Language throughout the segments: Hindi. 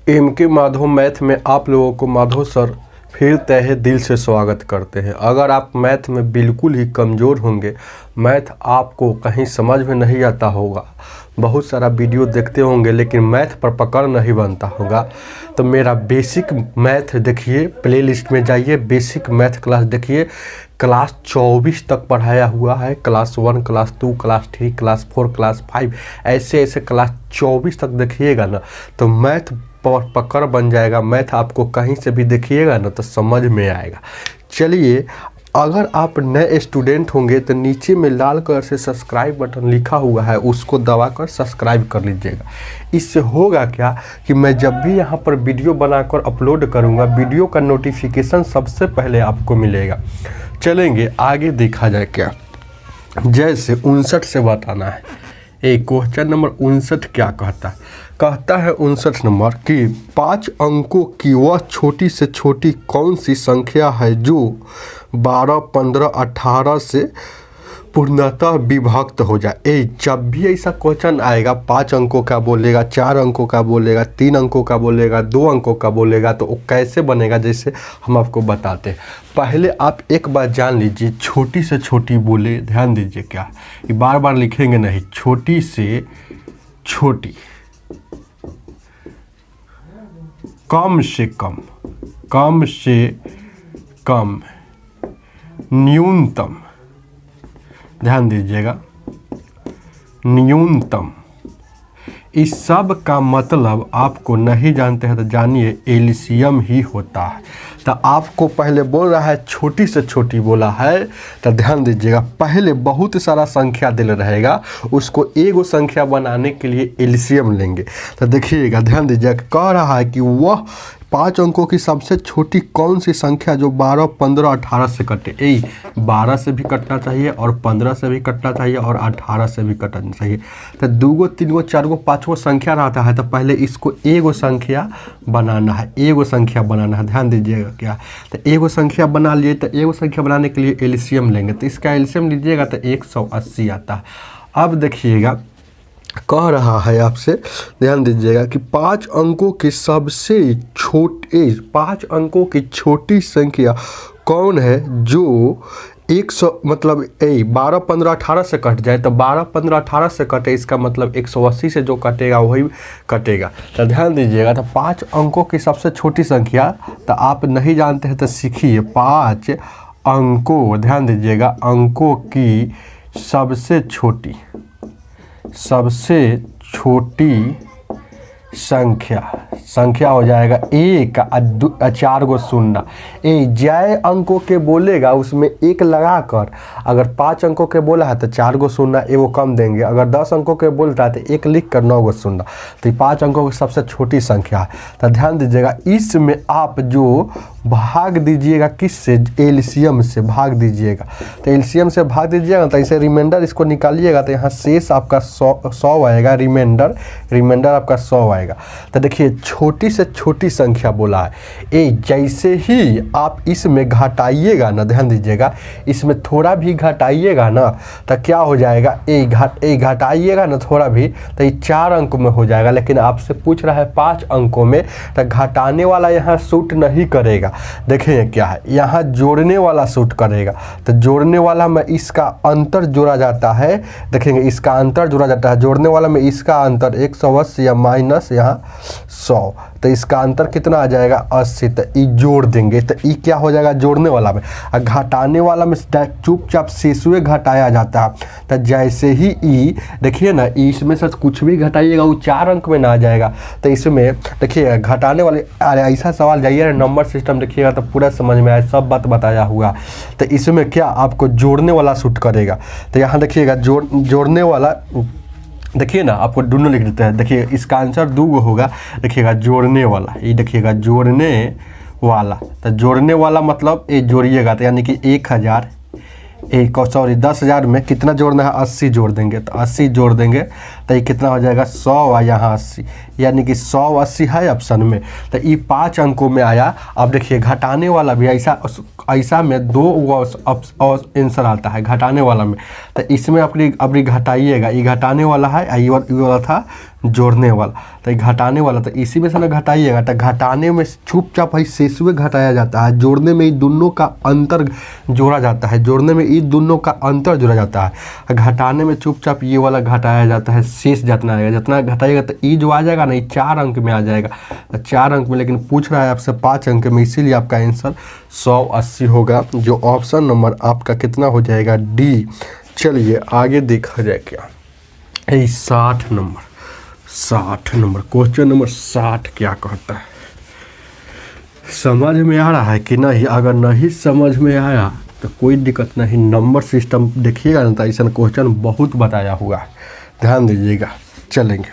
एम के माधव मैथ में आप लोगों को माधव सर फिर तहे दिल से स्वागत करते हैं। अगर आप मैथ में बिल्कुल ही कमज़ोर होंगे, मैथ आपको कहीं समझ में नहीं आता होगा, बहुत सारा वीडियो देखते होंगे लेकिन मैथ पर पकड़ नहीं बनता होगा, तो मेरा बेसिक मैथ देखिए, प्लेलिस्ट में जाइए, बेसिक मैथ क्लास देखिए। क्लास 24 तक पढ़ाया हुआ है। Class 1, class 2, class 3, class 4, class 5, ऐसे क्लास 24 तक देखिएगा ना तो मैथ पर पकड़ बन जाएगा। मैथ आपको कहीं से भी देखिएगा ना तो समझ में आएगा। चलिए, अगर आप नए स्टूडेंट होंगे तो नीचे में लाल कलर से सब्सक्राइब बटन लिखा हुआ है, उसको दबाकर सब्सक्राइब कर लीजिएगा। इससे होगा क्या कि मैं जब भी यहाँ पर वीडियो बनाकर अपलोड करूँगा, वीडियो का नोटिफिकेशन सबसे पहले आपको मिलेगा। चलेंगे आगे, देखा जाए क्या। जैसे 59 से बताना है। एक क्वेश्चन नंबर 59 क्या कहता है? कहता है 59 नंबर कि 5 अंकों की वह छोटी से छोटी कौन सी संख्या है जो 12, 15, 18 से पूर्णतः विभक्त हो जाए। जब भी ऐसा क्वेश्चन आएगा, 5 अंकों का बोलेगा, 4 अंकों का बोलेगा, 3 अंकों का बोलेगा, 2 अंकों का बोलेगा, तो वो कैसे बनेगा जैसे हम आपको बताते हैं। पहले आप एक बार जान लीजिए, छोटी से छोटी बोले, ध्यान दीजिए क्या, ये बार बार लिखेंगे नहीं। छोटी से छोटी, कम से कम, कम से कम, न्यूनतम, ध्यान दीजिएगा, न्यूनतम। इस सब का मतलब आपको नहीं जानते हैं तो जानिए, एलसीएम ही होता है। तो आपको पहले बोल रहा है छोटी से छोटी बोला है, तो ध्यान दीजिएगा, पहले बहुत सारा संख्या दिल रहेगा, उसको एगो संख्या बनाने के लिए एलसीएम लेंगे। तो देखिएगा, ध्यान दीजिएगा, कह रहा है कि वह 5 अंकों की सबसे छोटी कौन सी संख्या जो 12, 15, 18 से कटे। 12 से भी कटना चाहिए और 15 से भी कटना चाहिए और 18 से भी कटना चाहिए। तो 2, 3, 4, 5 संख्या रहता है, तो पहले इसको एगो संख्या बनाना है, एगो संख्या बनाना है। ध्यान दीजिएगा क्या, तो एगो संख्या बना लिए, तो एगो संख्या बनाने के लिए एलसीएम लेंगे, तो इसका एलसीएम लीजिएगा तो 180 आता है। अब देखिएगा, कह रहा है आपसे, ध्यान दीजिएगा कि 5 अंकों की सबसे छोटी, 5 अंकों की छोटी संख्या कौन है जो 100 मतलब 12, 15, 18 से कट जाए। तो 12, 15, 18 से कटे, इसका मतलब 180 से जो कटेगा वही कटेगा। तो ध्यान दीजिएगा, तो 5 अंकों की सबसे छोटी संख्या, तो आप नहीं जानते हैं तो सीखिए। 5 अंकों, ध्यान दीजिएगा, अंकों की सबसे छोटी, सबसे छोटी संख्या हो जाएगा 1 और 4 गो शून्य। जय अंकों के बोलेगा उसमें 1 लगाकर, अगर 5 अंकों के बोला है तो 4 गो शून्य, एगो कम देंगे। अगर 10 अंकों के बोलता है तो 1 लिख कर 9 गो शून्य। तो 5 अंकों की सबसे छोटी संख्या है। तो ध्यान दीजिएगा, इसमें आप जो भाग दीजिएगा, किससे? एलसीएम से भाग दीजिएगा। तो एलसीएम से भाग दीजिएगा तो ऐसे रिमाइंडर इसको निकालिएगा, तो यहाँ शेष आपका 100 आएगा, रिमाइंडर आपका 100 आएगा। तो देखिए, छोटी से छोटी संख्या बोला है। जैसे ही आप इसमें घटाइएगा ना, ध्यान दीजिएगा, इसमें थोड़ा भी घटाइएगा ना तो क्या हो जाएगा, घटाइएगा ना थोड़ा भी तो ये 4 अंक में हो जाएगा। लेकिन आपसे पूछ रहा है 5 अंकों में, तो घटाने वाला यहाँ सूट नहीं करेगा। देखिए क्या है, यहाँ जोड़ने वाला सूट करेगा। तो जोड़ने वाला में इसका अंतर जोड़ा जाता है, देखेंगे इसका अंतर जोड़ा जाता है। जोड़ने वाला में इसका अंतर 180 या माइनस यहाँ 100, तो इसका अंतर कितना आ जाएगा, 80। तो ई जोड़ देंगे, तो ई क्या हो जाएगा, जोड़ने वाला में। और घटाने वाला में चुपचाप शेषुए घटाया जाता है। तो जैसे ही ई, देखिए ना, इसमें से कुछ भी घटाइएगा वो 4 अंक में ना आ जाएगा। तो इसमें देखिए घटाने वाले, अरे ऐसा सवाल जाइए नंबर सिस्टम देखिएगा तो पूरा समझ में आए, सब बात बताया हुआ। तो इसमें क्या आपको जोड़ने वाला सूट करेगा। तो यहाँ देखिएगा, जोड़ने वाला, देखिए ना, आपको दोनों लिख देते हैं। देखिए इसका आंसर 2 होगा। देखिएगा जोड़ने वाला, ये देखिएगा जोड़ने वाला। तो जोड़ने वाला मतलब ये जोड़िएगा, तो यानी कि 1000 में कितना जोड़ना है, 80 जोड़ देंगे। तो 80 जोड़ देंगे तो ये कितना हो जाएगा 100 और यहाँ 80, यानी कि 100 80 है ऑप्शन में। तो ये 5 अंकों में आया। अब देखिए घटाने वाला भी ऐसा में 2 आंसर आता है घटाने वाला में। तो इसमें अपनी घटाइएगा, ये घटाने वाला है, ये वाला था जोड़ने वाला, तो ये घटाने वाला, तो इसी में से ना घटाइएगा। तो घटाने में चुपचाप भाई शेषुए घटाया जाता है, जोड़ने में ये दोनों का अंतर जोड़ा जाता है, जोड़ने में ये दोनों का अंतर जोड़ा जाता है। घटाने में चुपचाप ये वाला घटाया जाता है, शेष जितना आएगा, जितना घटाइएगा तो ये जो आ जाएगा ना, ये 4 अंक में आ जाएगा, 4 अंक में। लेकिन पूछ रहा है आपसे 5 अंक में, इसीलिए आपका आंसर 180 होगा, जो ऑप्शन नंबर आपका कितना हो जाएगा, डी। चलिए आगे देखा जाए क्या, 60 नंबर क्वेश्चन नंबर 60 क्या कहता है, समझ में आ रहा है कि नहीं? अगर नहीं समझ में आया तो कोई दिक्कत नहीं, नंबर सिस्टम देखिएगा ना, तो ऐसा क्वेश्चन बहुत बताया हुआ है, ध्यान दीजिएगा। चलेंगे,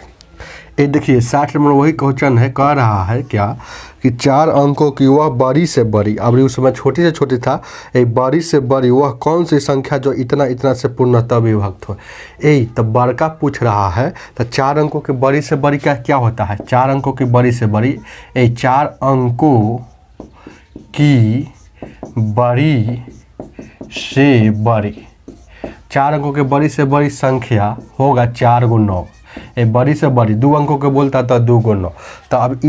ये देखिए 60 नंबर वही क्वेश्चन है, कह रहा है क्या कि 4 अंकों की वह बड़ी से बड़ी, अब उस समय छोटी से छोटी था, ये बड़ी से बड़ी वह कौन सी संख्या जो इतना इतना से पूर्णतः विभक्त हो। यही तो बड़का पूछ रहा है। तो 4 अंकों की बड़ी से बड़ी क्या होता है, 4 अंकों की बड़ी से बड़ी, ये 4 अंकों की बड़ी से बड़ी, 4 अंकों के बड़ी से बड़ी संख्या होगा 4 × 9। ये बड़ी से बड़ी 2 अंकों के बोलता था 2 × 9। तो अब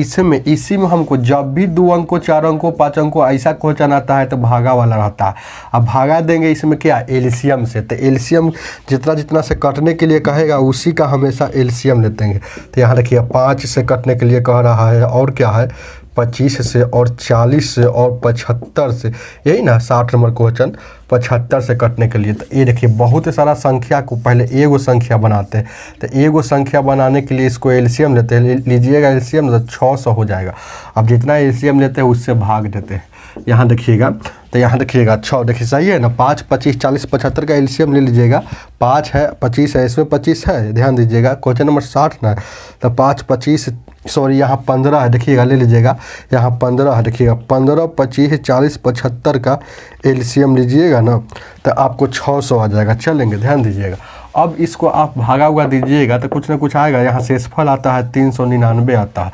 इसी में हमको जब भी 2 अंकों 4 अंकों 5 अंकों ऐसा क्वेश्चन आता है तो भागा वाला रहता है। अब भागा देंगे इसमें क्या, एलसीएम से। तो एलसीएम जितना से कटने के लिए कहेगा उसी का हमेशा एलसीएम लेते हैं। तो यहाँ देखिए 5 से कटने के लिए कह रहा है, और क्या है 25 से और 40 से और 75 से, यही ना 60 नंबर क्वेश्चन 75 से कटने के लिए। तो ये देखिए बहुत सारा संख्या को पहले एगो संख्या बनाते हैं। तो एगो संख्या बनाने के लिए इसको एलसीएम लेते हैं, लीजिएगा एलसीएम तो 600 हो जाएगा। अब जितना एलसीएम लेते हैं उससे भाग देते हैं। यहाँ देखिएगा, तो यहाँ देखिएगा 6, देखिए सही है ना, 5 25 40 75 का एलसीएम ले लीजिएगा। 5 है 25 है, इसमें 25 है, ध्यान दीजिएगा क्वेश्चन नंबर 60 ना। तो 5 25 सॉरी यहाँ 15 है, देखिएगा ले लीजिएगा, यहाँ 15 है, देखिएगा 15 25 40 75 का एलसीएम लीजिएगा ना, तो आपको 600 आ जाएगा। चलेंगे, ध्यान दीजिएगा। अब इसको आप भागा हुआ दीजिएगा तो कुछ ना कुछ आएगा, यहाँ शेषफल आता है 399 आता है।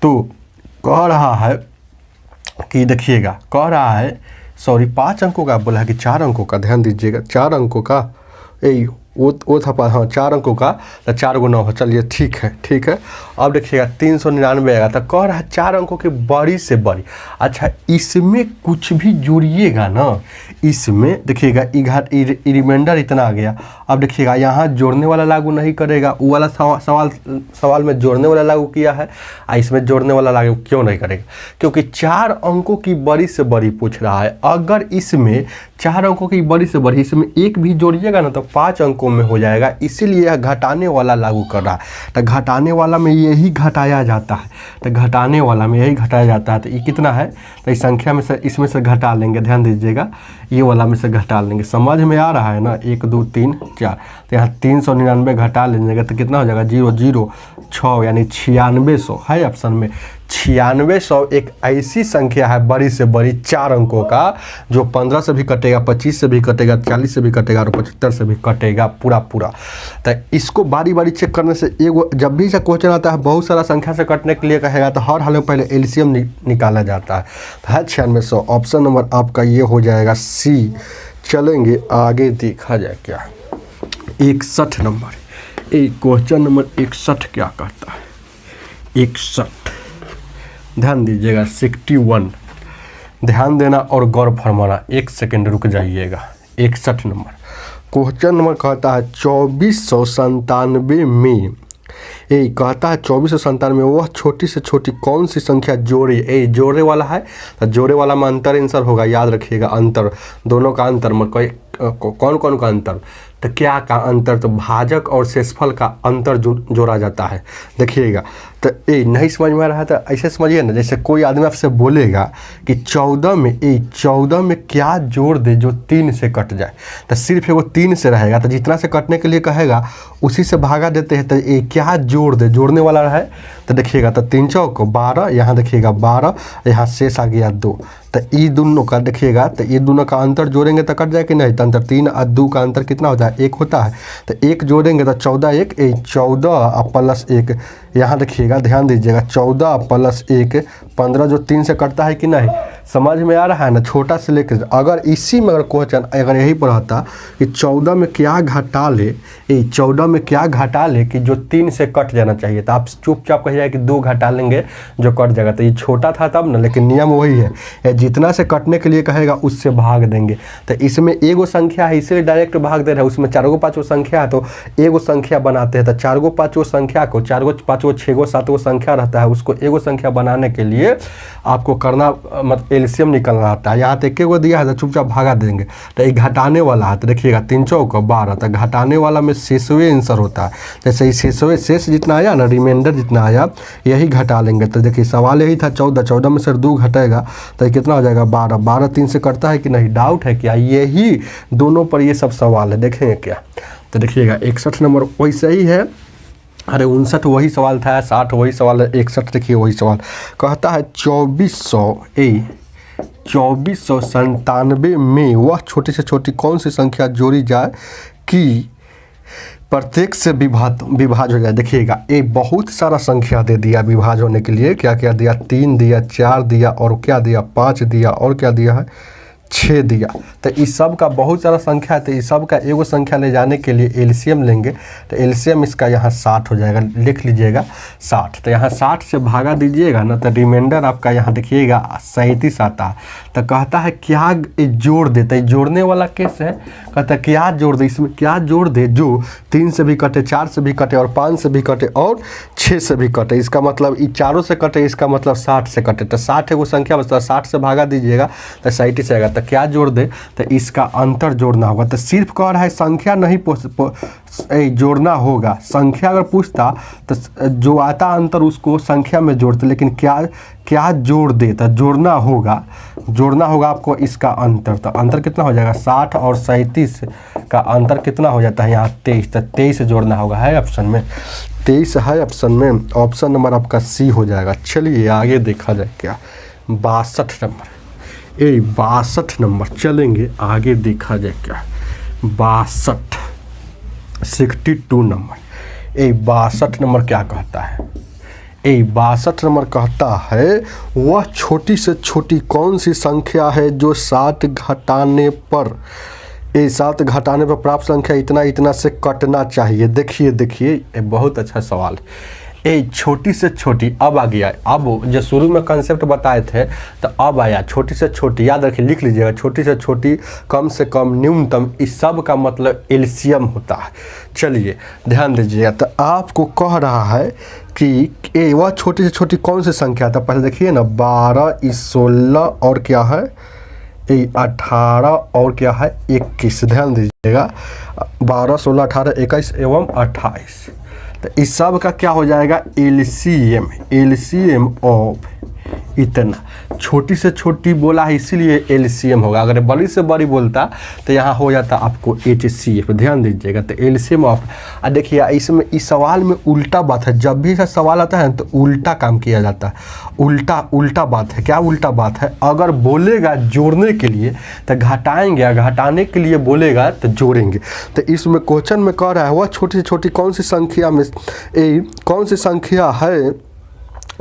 तो कह रहा है कि देखिएगा, कह रहा है सॉरी 5 अंकों का बोला है कि 4 अंकों का, ध्यान दीजिएगा 4 अंकों का, यही वो था, हाँ 4 अंकों का, तो 4 × 9 है। चलिए ठीक है। अब देखिएगा 399 आएगा। तो कह रहा है 4 अंकों की बड़ी से बड़ी। अच्छा, इसमें कुछ भी जोड़िएगा ना, इसमें देखिएगा रिमाइंडर इतना आ गया। अब देखिएगा यहाँ जोड़ने वाला लागू नहीं करेगा, वो वाला सवाल में जोड़ने वाला लागू किया है, इसमें जोड़ने वाला लागू क्यों नहीं करेगा, क्योंकि 4 अंकों की बड़ी से बड़ी पूछ रहा है। अगर इसमें 4 अंकों की बड़ी से बड़ी, इसमें एक भी जोड़िएगा ना तो 5 अंकों में हो जाएगा, इसीलिए यह घटाने वाला लागू कर रहा है। तो घटाने वाला में यही घटाया जाता है, तो घटाने वाला में यही घटाया जाता है। तो ये कितना है, तो इस संख्या में से इसमें से घटा लेंगे, ध्यान दीजिएगा, ये वाला में से घटा लेंगे। समझ में आ रहा है ना, 1 2 3 4, तो यहाँ 399 घटा लीजिएगा तो कितना हो जाएगा, 0 0 6, यानी 9600 है ऑप्शन में। 9600 एक ऐसी संख्या है बड़ी से बड़ी 4 अंकों का, जो 15 से भी कटेगा, 25 से भी कटेगा, 40 से भी कटेगा और 75 से भी कटेगा पूरा। तो इसको बारी बारी चेक करने से, एगो जब भी क्वेश्चन आता है बहुत सारा संख्या से कटने के लिए कहेगा तो हर हाल में पहले एलसीएम निकाला जाता है। तो है 9600, ऑप्शन नंबर आपका ये हो जाएगा सी। चलेंगे आगे देखा जाए क्या, 61 नंबर, एक क्वेश्चन नंबर 61 क्या कहता है, 61, ध्यान दीजिएगा 61, ध्यान देना और गौर फरमाना, 1 सेकेंड रुक जाइएगा। 61 नंबर क्वेश्चन नंबर कहता है 2497 में, ये कहता है 2497 में वह छोटी से छोटी कौन सी संख्या जोड़े, ये जोड़े वाला है, तो जोड़े वाला में अंतर आंसर होगा, याद रखिएगा अंतर, दोनों का अंतर में कौन का अंतर, तो क्या का अंतर, तो भाजक और शेषफल का अंतर जोड़ा जाता है। देखिएगा तो ए नहीं समझ में आ रहा है तो ऐसे समझिए ना, जैसे कोई आदमी आपसे बोलेगा कि 14 में क्या जोड़ दे जो 3 से कट जाए, तो सिर्फ वो 3 से रहेगा, तो जितना से कटने के लिए कहेगा उसी से भागा देते हैं। तो ये क्या जोड़ दे, जोड़ने वाला है तो देखिएगा, तो 3 चौक 12, यहाँ देखिएगा 12, यहाँ शेष आ गया 2, तो ये दोनों का देखिएगा, तो ये दोनों का अंतर जोड़ेंगे तो कट जाए कि नहीं, तो अंतर 3 और 2 का अंतर कितना होता है, 1 होता है। तो 1 जोड़ेंगे तो 14 1 14 प्लस 1, यहाँ देखिएगा ध्यान दीजिएगा 14 प्लस 1 15, जो 3 से कटता है कि नहीं, समझ में आ रहा है ना। छोटा से लेकर अगर इसी में अगर क्वेश्चन अगर यही पर होता कि 14 में क्या घटा ले, 14 में क्या घटा ले कि जो 3 से कट जाना चाहिए, तो आप चुपचाप कहिए कि 2 घटा लेंगे जो कट जाएगा। तो ये छोटा था तब ना, लेकिन नियम वही है, जितना से कटने के लिए कहेगा उससे भाग देंगे। तो इसमें एगो संख्या है इसलिए डायरेक्ट भाग दे रहा है, उसमें 4 गो 5 गो संख्या है तो एगो संख्या बनाते हैं। तो 4 गो 5 गो संख्या को 4 गो 5 गो 6 गो 7 गो संख्या रहता है, उसको एगो संख्या बनाने के लिए आपको करना मतलब एलसीएम निकलना आता है। यहाँ तो एक गो दिया है तो चुपचाप भागा देंगे। तो एक घटाने वाला है तो देखिएगा 3 चौक 12, तो घटाने वाला में शेषवे आंसर होता है। जैसे ही शेष जितना आया ना, रिमाइंडर जितना आया यही घटा लेंगे। तो देखिए सवाल यही था 14 में से 2 घटेगा तो कितना हो जाएगा 12 3 से कटता है कि नहीं, डाउट है क्या, यही दोनों पर ये सब सवाल है, देखेंगे क्या। तो देखिएगा 61 नंबर वैसे ही है, अरे 59 वही सवाल था, 60 वही सवाल है, 61 देखिए वही सवाल कहता है 2497 में वह छोटी से छोटी कौन सी संख्या जोड़ी जाए कि प्रत्येक से विभाज्य हो जाए। देखिएगा ये बहुत सारा संख्या दे दिया विभाज्य होने के लिए, क्या क्या दिया, 3 दिया, 4 दिया और क्या दिया 5 दिया और क्या दिया है 6 दिया। तो इस सब का बहुत सारा संख्या है, तो इस सब का एगो संख्या ले जाने के लिए एलसीएम लेंगे। तो एलसीएम इसका यहाँ 60 हो जाएगा, लिख लीजिएगा 60। तो यहाँ 60 से भागा दीजिएगा ना, तो रिमाइंडर आपका यहाँ देखिएगा 37 आता है। तो कहता है क्या जोड़ देते, जोड़ने वाला कैसे है, कहता है क्या जोड़ दे, इसमें क्या जोड़ दे जो 3 से भी कटे, 4 से भी कटे और 5 से भी कटे और 6 से भी कटे। इसका मतलब ये चारों से कटे, इसका मतलब 60 से कटे। तो 60 है वो संख्या, मतलब 60 से भागा दीजिएगा तो 37 से आएगा। तो क्या जोड़ दे, तो इसका अंतर जोड़ना होगा। तो सिर्फ कह रहा है संख्या नहीं जोड़ना होगा, संख्या अगर पूछता तो जो आता अंतर उसको संख्या में जोड़ते, लेकिन क्या जोड़ दे, तो जोड़ना होगा आपको इसका अंतर। तो अंतर कितना हो जाएगा 60 और 37 का अंतर कितना हो जाता है यहाँ 23। तो 23 जोड़ना होगा, है ऑप्शन में 23 है ऑप्शन में, ऑप्शन नंबर आपका सी हो जाएगा। चलिए आगे देखा जाए क्या 62 नंबर, 62 नंबर चलेंगे आगे देखा जाए क्या 62 नंबर। 62 नंबर क्या कहता है, 62 नंबर कहता है वह छोटी से छोटी कौन सी संख्या है जो 7 घटाने पर 7 घटाने पर प्राप्त संख्या इतना से कटना चाहिए। देखिए ये बहुत अच्छा सवाल है। छोटी से छोटी अब आ गया, अब जो शुरू में कंसेप्ट बताए थे तो अब आया छोटी से छोटी, याद रखिए लिख लीजिएगा, छोटी से छोटी कम से कम न्यूनतम, इस सब का मतलब एलसीएम होता है। चलिए ध्यान दीजिएगा, तो आपको कह रहा है कि वह छोटी से छोटी कौन सी संख्या था, पहले देखिए ना 12 16 और क्या है 18 और क्या है 21। ध्यान दीजिएगा 12 16 18 21 एवं 28। तो इस सब का क्या हो जाएगा एलसीएम ऑफ इतना। छोटी से छोटी बोला है इसीलिए एलसीएम होगा, अगर बड़ी से बड़ी बोलता तो यहाँ हो जाता आपको एचसीएफ। ध्यान दीजिएगा तो एलसीएम ऑफ। देखिए इसमें इस सवाल में उल्टा बात है, जब भी ऐसा सवाल आता है तो उल्टा काम किया जाता है। उल्टा बात है, क्या उल्टा बात है, अगर बोलेगा जोड़ने के लिए तो घटाएंगे, घटाने के लिए बोलेगा तो जोड़ेंगे। तो इसमें क्वेश्चन में कह रहा है वह छोटी से छोटी कौन सी संख्या में कौन सी संख्या है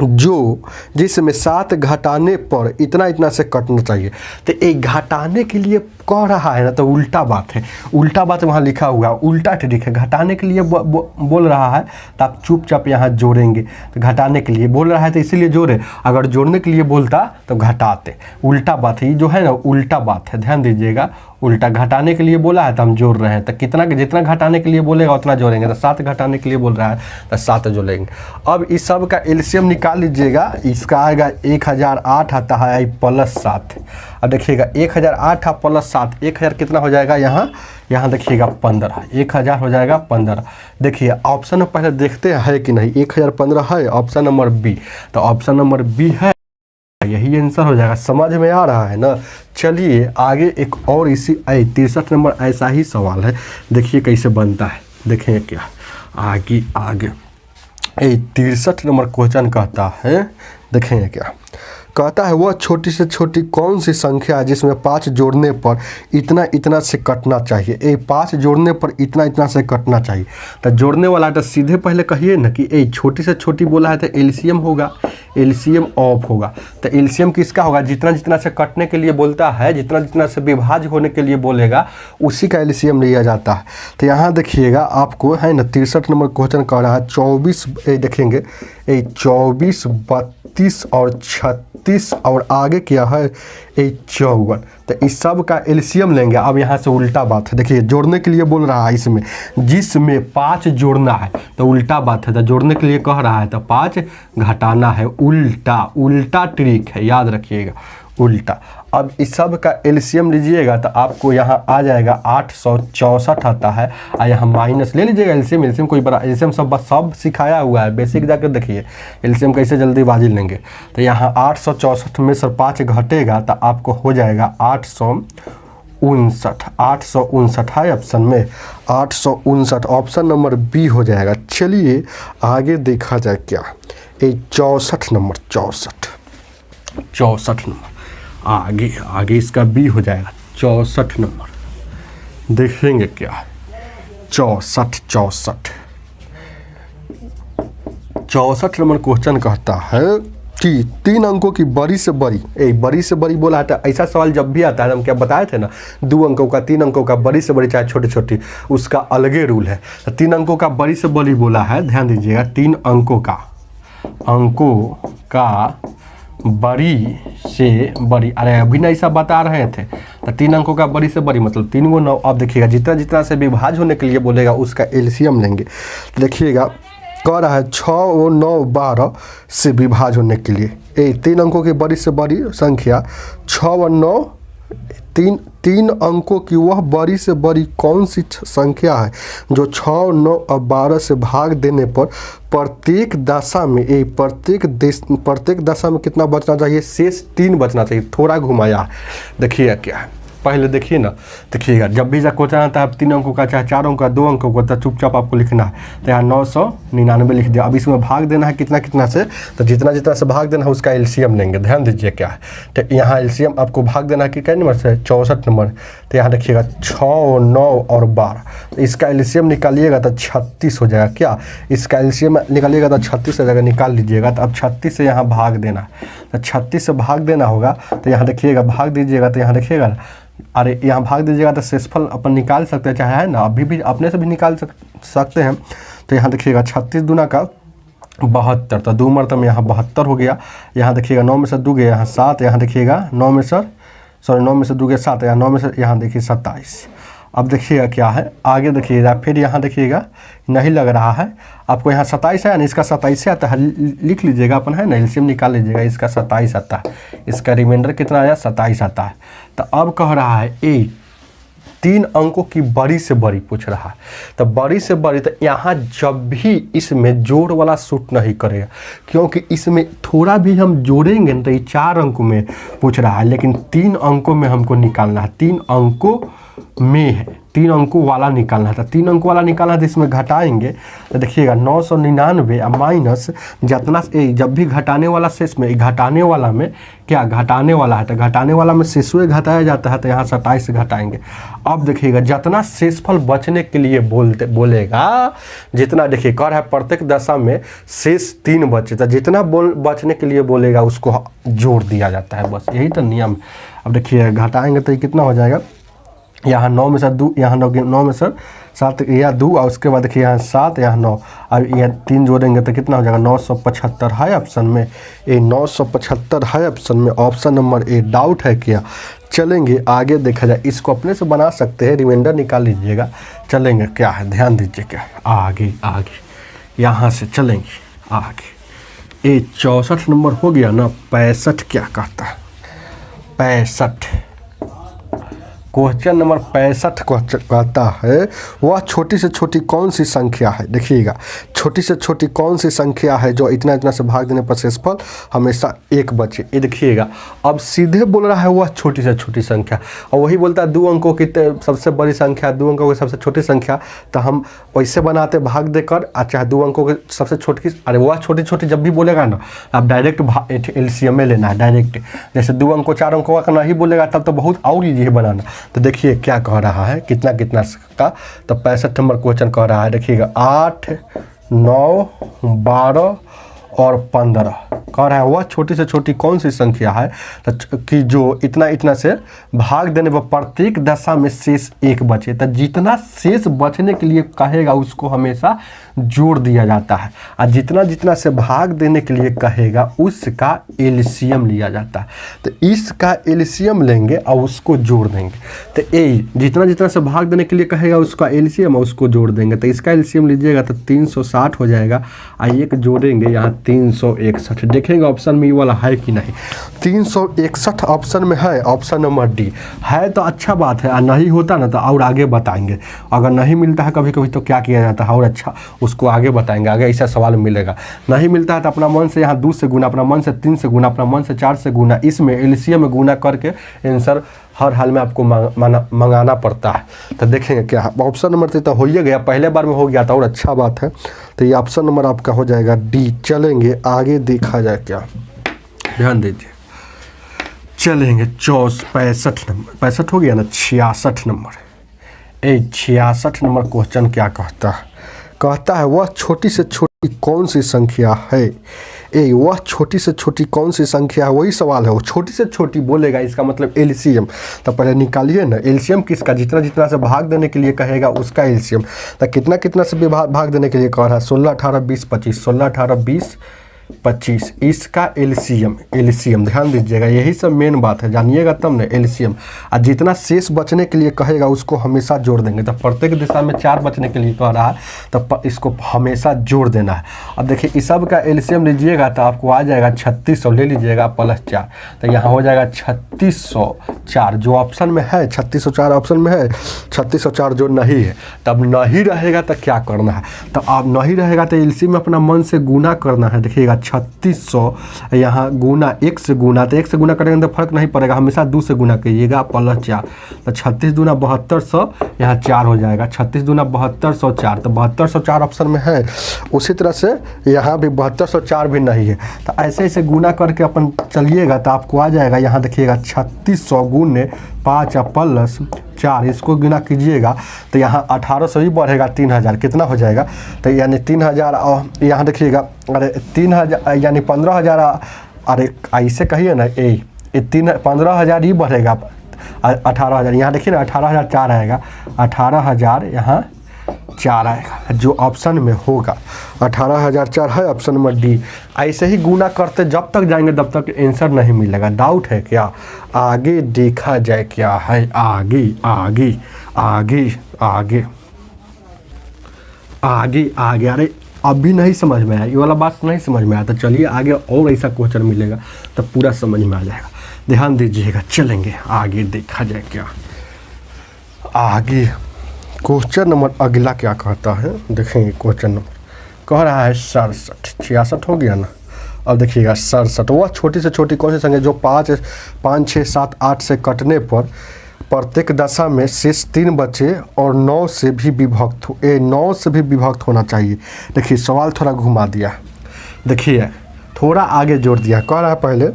जो जिसमें 7 घटाने पर इतना से कटना चाहिए। तो एक घटाने के लिए कह रहा है ना, तो उल्टा बात है, उल्टा बात वहाँ लिखा हुआ है, उल्टा ठीक है। घटाने के लिए बोल रहा है तो आप चुपचाप यहाँ जोड़ेंगे। तो घटाने के लिए बोल रहा है तो इसीलिए जोड़े, अगर जोड़ने के लिए बोलता तो घटाते। उल्टा बात है, ये जो है ना उल्टा बात है, ध्यान दीजिएगा उल्टा घटाने के लिए बोला है तो हम जोड़ रहे हैं, तो कितना जितना घटाने के लिए बोलेगा उतना जोड़ेंगे। तो 7 घटाने के लिए बोल रहा है तो 7 जोड़ेंगे। अब इस सब का एलसीएम निकाल लीजिएगा। इसका आएगा 1008 आता है प्लस 7। अब देखिएगा 1008 प्लस 7, 1000 कितना हो जाएगा यहाँ देखिएगा 15, 1000 हो जाएगा 15। देखिए ऑप्शन में पहले देखते हैं कि नहीं, 1015 है ऑप्शन नंबर बी, तो ऑप्शन नंबर बी है, यही आंसर हो जाएगा। समझ में आ रहा है ना। चलिए आगे एक और इसी 63 नंबर ऐसा ही सवाल है, देखिए कैसे बनता है। देखें क्या आगे 63 नंबर क्वेश्चन कहता है, देखेंगे क्या कहता है। वह छोटी से छोटी कौन सी संख्या है जिसमें 5 जोड़ने पर इतना इतना से कटना चाहिए। 5 जोड़ने पर इतना इतना से कटना चाहिए, तो जोड़ने वाला तो सीधे पहले कहिए ना कि छोटी से छोटी बोला है तो एलसीएम होगा, एलसीएम ऑफ होगा। तो एलसीएम किसका होगा, जितना जितना से कटने के लिए बोलता है, जितना जितना से विभाज्य होने के लिए बोलेगा उसी का एलसीएम लिया जाता है। तो यहाँ देखिएगा आपको है ना 63 नंबर क्वेश्चन कह रहा है 24, देखेंगे 24, 32 और 36 और आगे क्या है 54। तो इस सब का एलसीएम लेंगे। अब यहाँ से उल्टा बात है, देखिए जोड़ने के लिए बोल रहा है इसमें, जिसमें 5 जोड़ना है तो उल्टा बात है। तो जोड़ने के लिए कह रहा है तो 5 घटाना है, उल्टा ट्रिक है, याद रखिएगा उल्टा। अब इस सब का एलसीएम लीजिएगा तो आपको यहाँ आ जाएगा 864 आता है, और यहाँ माइनस ले लीजिएगा एलसीएम कोई बड़ा एलसीएम सब सिखाया हुआ है, बेसिक जाकर देखिए एलसीएम कैसे जल्दीबाजी लेंगे। तो यहाँ 864 में से 5 घटेगा तो आपको हो जाएगा 859 है ऑप्शन में, 859 ऑप्शन नंबर बी हो जाएगा। चलिए आगे देखा जाए क्या 64 नंबर, 64 नंबर आगे इसका बी हो जाएगा 64 नंबर। देखेंगे क्या 64 नंबर क्वेश्चन कहता है कि 3 अंकों की बड़ी से बड़ी बोला है। तो ऐसा सवाल जब भी आता है, हम क्या बताए थे ना, 2 अंकों का 3 अंकों का बड़ी से बड़ी चाहे छोटी छोटी, उसका अलगे रूल है। तो 3 अंकों का बड़ी से बड़ी बोला है, ध्यान दीजिएगा 3 अंकों का बड़ी से बड़ी, अरे अभी ना ऐसा बता रहे थे। तो 3 अंकों का बड़ी से बड़ी मतलब 3 को 9। अब देखिएगा जितना जितना से विभाज्य होने के लिए बोलेगा उसका एलसीएम लेंगे। तो देखिएगा कह रहा है 6 और 9 12 से विभाज्य होने के लिए 3 अंकों की बड़ी से बड़ी संख्या 6 और 9, 3 अंकों की वह बड़ी से बड़ी कौन सी संख्या है जो 6, 9 और 12 से भाग देने पर प्रत्येक दशा में कितना बचना चाहिए, शेष 3 बचना चाहिए। थोड़ा घुमाया, देखिए क्या है पहले देखिए ना, देखिएगा जब भी क्वेश्चन आता है 3 अंकों का चाहे 4 अंकों का 2 अंकों का, तो चुपचाप आपको लिखना है। तो यहाँ 999 लिख दिया। अब इसमें भाग देना है कितना से, तो जितना जितना से भाग देना है उसका एलसीएम लेंगे। ध्यान दीजिए क्या है, तो यहाँ एलसीएम आपको भाग देना है कि कितने नंबर से, 64 नंबर। तो यहाँ देखिएगा 6, 9 और 12, तो इसका एलसीएम निकालिएगा तो 36 हो जाएगा। क्या इसका एलसीएम निकालिएगा तो 36 हो जाएगा, निकाल लीजिएगा। तो अब 36 से यहाँ भाग देना है, तो 36 से भाग देना होगा। तो यहाँ देखिएगा भाग दीजिएगा, तो यहाँ देखिएगा अरे यहाँ भाग दीजिएगा तो शेषफल अपन निकाल सकते हैं, चाहे है ना अभी भी अपने से भी निकाल सकते हैं। तो यहाँ देखिएगा 36 दूना का 72, तो 2 मरतब यहाँ 72 हो गया। यहाँ देखिएगा 9 में से 2 गया, यहाँ 7, यहाँ देखिएगा 9 में से 2 गया 7, यहाँ 9 में से यहाँ देखिए 27। अब देखिएगा क्या है आगे देखिएगा, फिर यहाँ देखिएगा नहीं लग रहा है आपको, यहाँ 27 है ना, इसका 27 आता है, लिख लीजिएगा अपन है ना, एलसीएम निकाल लीजिएगा। इसका 27 आता है, इसका रिमाइंडर कितना आया 27 आता है। तो अब कह रहा है 3 अंकों की बड़ी से बड़ी पूछ रहा है। तो बड़ी से बड़ी, तो यहाँ जब भी इसमें जोड़ वाला सूट नहीं करेगा, क्योंकि इसमें थोड़ा भी हम जोड़ेंगे ना तो ये 4 अंकों में पूछ रहा है, लेकिन 3 अंकों में हमको निकालना है, 3 अंकों में है, 3 अंकों वाला निकालना है। तो 3 अंकों वाला निकालना है तो इसमें घटाएंगे। तो देखिएगा 999 माइनस जितना, जब भी घटाने वाला शेष में, घटाने वाला में क्या घटाने वाला है, तो घटाने वाला में शेषुए घटाया जाता है, तो यहाँ 27 से घटाएंगे। अब देखिएगा जितना शेषफल बचने के लिए बोलेगा, जितना देखिए कह रहा है प्रत्येक दशा में शेष 3 बचे, तो जितना बचने के लिए बोलेगा उसको जोड़ दिया जाता है, बस यही तो नियम। अब देखिए घटाएंगे तो ये कितना हो जाएगा, यहाँ 9 में से 2, यहाँ 9 में से 7, यहाँ 2 और उसके बाद देखिए यहाँ 7, यहाँ 9 और यहाँ 3 जोड़ेंगे तो कितना हो जाएगा 975 है ऑप्शन में। ये 975 है ऑप्शन में, ऑप्शन नंबर ए। डाउट है क्या? चलेंगे आगे देखा जाए। इसको अपने से बना सकते हैं, रिमाइंडर निकाल लीजिएगा। चलेंगे क्या है, ध्यान दीजिए क्या है, आगे आगे यहाँ से चलेंगे आगे। ये 64 नंबर हो गया ना। 65 क्या कहता है, 65 क्वेश्चन नंबर 65 कहता है वह छोटी से छोटी कौन सी संख्या है। देखिएगा, छोटी से छोटी कौन सी संख्या है जो इतना इतना से भाग देने पर शेषफल हमेशा 1 बचे। ये देखिएगा, अब सीधे बोल रहा है वह छोटी से छोटी संख्या, और वही बोलता है 2 अंकों की सबसे बड़ी संख्या, 2 अंकों की सबसे छोटी संख्या। तो हम वैसे बनाते भाग देकर, चाहे 2 अंकों की सबसे छोटी, अरे वह छोटी छोटी जब भी बोलेगा ना, आप डायरेक्ट एलसीएम में लेना है डायरेक्ट। जैसे 2 अंकों 4 अंकों का नहीं बोलेगा तब तो बहुत और ईजी है बनाना। तो देखिए क्या कह रहा है, कितना कितना का। तो 65 नंबर क्वेश्चन कह रहा है, देखिएगा 8, 9, 12 और 15 कह रहा है वह छोटी से छोटी कौन सी संख्या है कि जो इतना इतना से भाग देने पर प्रत्येक दशा में शेष 1 बचे। तो जितना शेष बचने के लिए कहेगा उसको हमेशा जोड़ दिया जाता है, और जितना जितना से भाग देने के लिए कहेगा उसका एलसीएम लिया जाता है। तो इसका एलसीएम लेंगे और उसको जोड़ देंगे। तो ए जितना जितना से भाग देने के लिए कहेगा उसका एलसीएम और उसको जोड़ देंगे। तो इसका एलसीएम लीजिएगा तो 360 हो जाएगा, और एक जोड़ेंगे यहाँ 361। देखेंगे ऑप्शन में ये वाला है कि नहीं। 361 ऑप्शन में है, ऑप्शन नंबर डी है तो अच्छा बात है, और नहीं होता ना तो और आगे बताएंगे। अगर नहीं मिलता है कभी कभी तो क्या किया जाता है और अच्छा, उसको आगे बताएंगे, आगे ऐसा सवाल मिलेगा। नहीं मिलता है तो अपना मन से यहाँ 2 से गुना, अपना मन से 3 से गुना, अपना मन से 4 से गुना, इसमें एलसीएम में गुना करके आंसर हर हाल में आपको मंगाना पड़ता है। तो देखेंगे क्या ऑप्शन नंबर 3 तो हो ही गया, पहले बार में हो गया था और अच्छा बात है। तो ये ऑप्शन नंबर आपका हो जाएगा डी। चलेंगे आगे देखा जाए क्या, ध्यान दीजिए। चलेंगे 65 नंबर, 65 हो गया ना। 66 नंबर, 66 नंबर क्वेश्चन क्या कहता है, कहता है वह छोटी से छोटी कौन सी संख्या है। वह छोटी से छोटी कौन सी संख्या है, वही सवाल है। वो छोटी से छोटी बोलेगा, इसका मतलब एलसीएम। तो पहले निकालिए ना एलसीएम किसका, जितना जितना से भाग देने के लिए कहेगा उसका एलसीएम। तो कितना कितना से भाग देने के लिए कह रहा है, 16, 18, 20, 25, 16, 18, 20, 25, इसका एलसीएम ध्यान दीजिएगा। यही सब मेन बात है, जानिएगा तब ना एलसीएम। और जितना शेष बचने के लिए कहेगा उसको हमेशा जोड़ देंगे। तो प्रत्येक दिशा में 4 बचने के लिए कह रहा है तो इसको हमेशा जोड़ देना है। अब देखिए इस सब का एलसीएम लीजिएगा तो आपको आ जाएगा 3600, ले लीजिएगा +4। तो यहाँ हो जाएगा 3604 जो ऑप्शन में है, 3604 ऑप्शन में है, 3604 जो नहीं है। तब नहीं रहेगा तो क्या करना है, तो आप नहीं रहेगा तो एलसीएम में अपना मन से गुना करना है। देखिएगा 3600 यहाँ गुना 1 से गुना, तो 1 से गुना करेंगे तो फर्क नहीं पड़ेगा, हमेशा 2 से गुना कीजिएगा +4। तो 36 दूना 7200, यहाँ 4 हो जाएगा। 36 दूना 7204, तो 7204 ऑप्शन में है। उसी तरह से यहाँ भी 7204 भी नहीं है। तो ऐसे ऐसे गुना करके अपन चलिएगा तो आपको आ जाएगा, यहाँ देखिएगा 3600 गुने 5 +4, इसको गुना कीजिएगा तो यहाँ 1800 ही बढ़ेगा, 3000 कितना हो जाएगा। तो यानी 3000, और यहाँ देखिएगा अरे 3000 यानी 15000, अरे ऐसे कहिए ना, ये 15,000 ही बढ़ेगा 18,000। यहाँ देखिए ना 18,004 आएगा, 18,000 यहाँ 4 आएगा जो ऑप्शन में होगा। 18,004 है ऑप्शन नंबर डी। ऐसे ही गुना करते जब तक जाएंगे तब तक आंसर नहीं मिलेगा। डाउट है क्या, आगे देखा जाए क्या है, आगे आगे आगे आगे आगे आगे। अरे अभी नहीं समझ में आया, ये वाला बात नहीं समझ में आया तो चलिए आगे और ऐसा क्वेश्चन मिलेगा तब पूरा समझ में आ जाएगा। ध्यान दीजिएगा, चलेंगे आगे देखा जाए क्या। आगे क्वेश्चन नंबर अगला क्या कहता है, देखेंगे क्वेश्चन नंबर कह रहा है 67, 66 हो गया ना। अब देखिएगा 67 वह छोटी से छोटी कौन सी संख्या जो 5, 6, 7, 8 से कटने पर प्रत्येक दशा में शेष 3 बचे और 9 से भी विभक्त हो। 9 से भी विभक्त होना चाहिए। देखिए सवाल थोड़ा घुमा दिया, देखिए थोड़ा आगे जोड़ दिया। कह रहा है पहले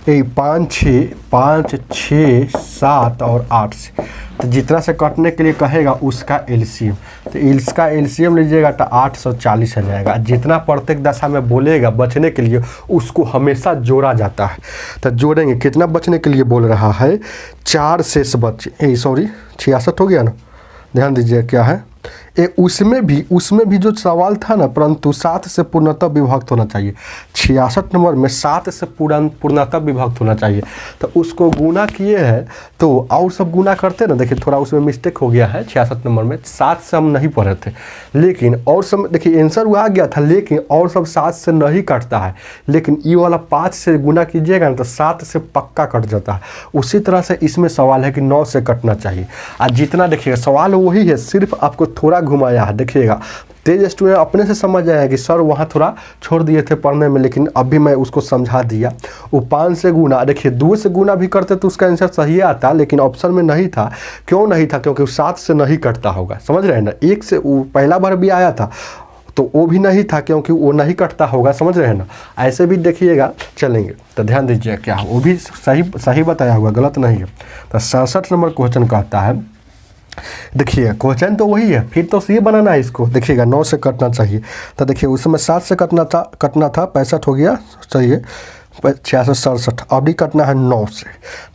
5, 6, 7 और 8 से, तो जितना से कटने के लिए कहेगा उसका एलसीएम। तो इसका एलसीएम लीजिएगा तो 840 आ जाएगा। जितना प्रत्येक दशा में बोलेगा बचने के लिए उसको हमेशा जोड़ा जाता है। तो जोड़ेंगे, कितना बचने के लिए बोल रहा है, 4 शेष बचे, 66 हो गया ना। ध्यान दीजिए क्या है, उसमें भी जो सवाल था ना, परंतु 7 से पूर्णतः विभक्त होना चाहिए। 66 नंबर में 7 से पूर्णतः विभक्त होना चाहिए, तो उसको गुना किए हैं तो और सब गुना करते ना। देखिए थोड़ा उसमें मिस्टेक हो गया है। 66 नंबर में 7 से हम नहीं पढ़े थे, लेकिन और सब देखिए आंसर वो आ गया था, लेकिन और सब 7 से नहीं कटता है, लेकिन ये वाला 5 से गुना कीजिएगा ना तो 7 से पक्का कट जाता है। उसी तरह से इसमें सवाल है कि 9 से कटना चाहिए। आज जितना देखिएगा सवाल वही है, सिर्फ आपको थोड़ा घुमाया है। देखिएगा तेज स्टूडेंट अपने से समझ आया कि सर वहाँ थोड़ा छोड़ दिए थे पढ़ने में, लेकिन अभी मैं उसको समझा दिया। वो 5 से गुना, देखिए 2 से गुना भी करते तो उसका आंसर सही आता, लेकिन ऑप्शन में नहीं था। क्यों नहीं था? क्योंकि 7 से नहीं कटता होगा, समझ रहे हैं ना। 1 से वो पहला बार भी आया था तो वो भी नहीं था, क्योंकि वो नहीं कटता होगा, समझ रहे हैं ना। ऐसे भी देखिएगा चलेंगे, तो ध्यान दीजिए क्या वो भी सही बताया होगा, गलत नहीं है। तो 67 नंबर क्वेश्चन कहता है, देखिए क्वेश्चन तो वही है, फिर तो ये बनाना है इसको। देखिएगा 9 से कटना चाहिए, तो देखिए उसमें 7 से कटना था 65 हो गया, चाहिए 66 67, अभी कटना है 9 से।